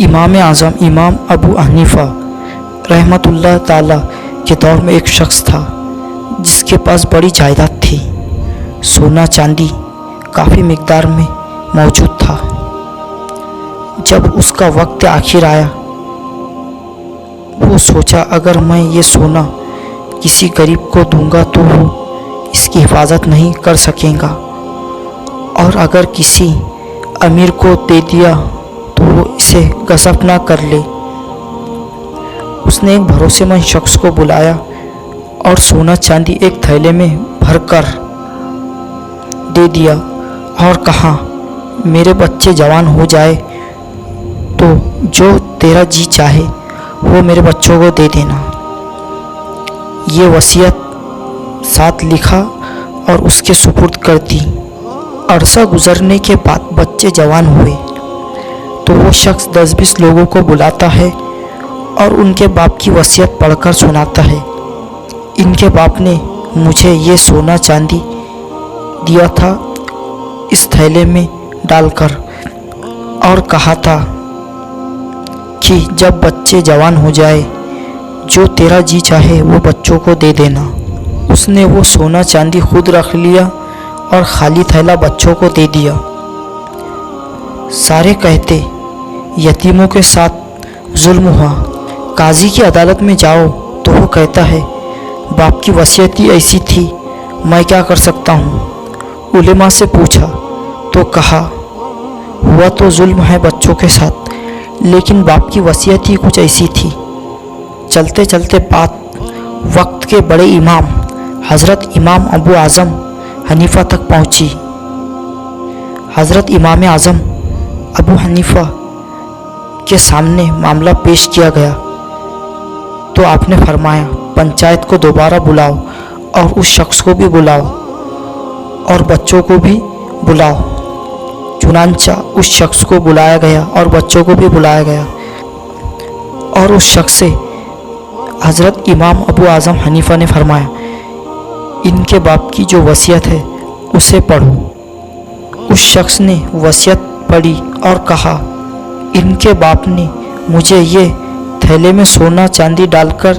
امام اعظم امام ابو حنیفہ رحمۃ اللہ تعالی کے دور میں ایک شخص تھا جس کے پاس بڑی جائیداد تھی۔ سونا چاندی کافی مقدار میں موجود تھا۔ جب اس کا وقت آخر آیا، وہ سوچا اگر میں یہ سونا کسی غریب کو دوں گا تو وہ اس کی حفاظت نہیں کر سکے گا، اور اگر کسی امیر کو دے دیا تو وہ اسے غصب نہ کر لے۔ اس نے ایک بھروسے مند شخص کو بلایا اور سونا چاندی ایک تھیلے میں بھر کر دے دیا اور کہا، میرے بچے جوان ہو جائے تو جو تیرا جی چاہے وہ میرے بچوں کو دے دینا۔ یہ وصیت ساتھ لکھا اور اس کے سپرد کر دی۔ عرصہ گزرنے کے بعد بچے جوان ہوئے تو وہ شخص 10-20 لوگوں کو بلاتا ہے اور ان کے باپ کی وصیت پڑھ کر سناتا ہے، ان کے باپ نے مجھے یہ سونا چاندی دیا تھا اس تھیلے میں ڈال کر، اور کہا تھا کہ جب بچے جوان ہو جائے جو تیرا جی چاہے وہ بچوں کو دے دینا۔ اس نے وہ سونا چاندی خود رکھ لیا اور خالی تھیلا بچوں کو دے دیا۔ سارے کہتے یتیموں کے ساتھ ظلم ہوا، قاضی کی عدالت میں جاؤ تو وہ کہتا ہے باپ کی وصیت ہی ایسی تھی، میں کیا کر سکتا ہوں۔ علماء سے پوچھا تو کہا ہوا تو ظلم ہے بچوں کے ساتھ، لیکن باپ کی وصیت ہی کچھ ایسی تھی۔ چلتے چلتے بات وقت کے بڑے امام حضرت امام ابو اعظم حنیفہ تک پہنچی۔ حضرت امام اعظم ابو حنیفہ کے سامنے معاملہ پیش کیا گیا تو آپ نے فرمایا، پنچایت کو دوبارہ بلاؤ اور اس شخص کو بھی بلاؤ اور بچوں کو بھی بلاؤ۔ چنانچہ اس شخص کو بلایا گیا اور بچوں کو بھی بلایا گیا، اور اس شخص سے حضرت امام ابو اعظم حنیفہ نے فرمایا، ان کے باپ کی جو وصیت ہے اسے پڑھو۔ اس شخص نے وصیت پڑھی اور کہا، ان کے باپ نے مجھے یہ تھیلے میں سونا چاندی ڈال کر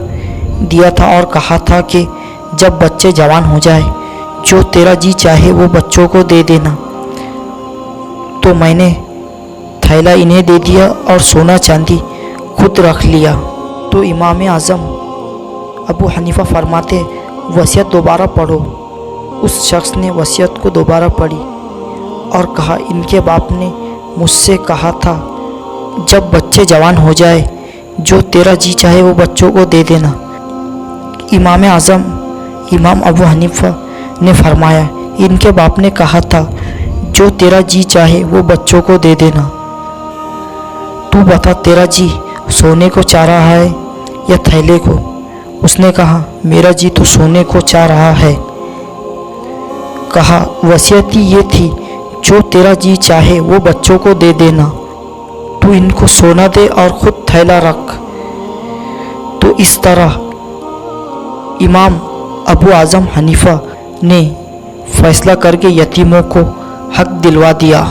دیا تھا اور کہا تھا کہ جب بچے جوان ہو جائے جو تیرا جی چاہے وہ بچوں کو دے دینا، تو میں نے تھیلا انہیں دے دیا اور سونا چاندی خود رکھ لیا۔ تو امام اعظم ابو حنیفہ فرماتے، وصیت دوبارہ پڑھو۔ اس شخص نے وصیت کو دوبارہ پڑھی اور کہا، ان کے باپ نے مجھ سے کہا تھا جب بچے جوان ہو جائے جو تیرا جی چاہے وہ بچوں کو دے دینا۔ امام اعظم امام ابو حنیفہ نے فرمایا، ان کے باپ نے کہا تھا جو تیرا جی چاہے وہ بچوں کو دے دینا۔ تو بتا تیرا جی سونے کو چاہ رہا ہے یا تھیلے کو؟ اس نے کہا، میرا جی تو سونے کو چاہ رہا ہے۔ کہا، وصیت ہی یہ تھی جو تیرا جی چاہے وہ بچوں کو دے دینا، تو ان کو سونا دے اور خود تھیلا رکھ۔ تو اس طرح امام ابو اعظم حنیفہ نے فیصلہ کر کے یتیموں کو حق دلوا دیا۔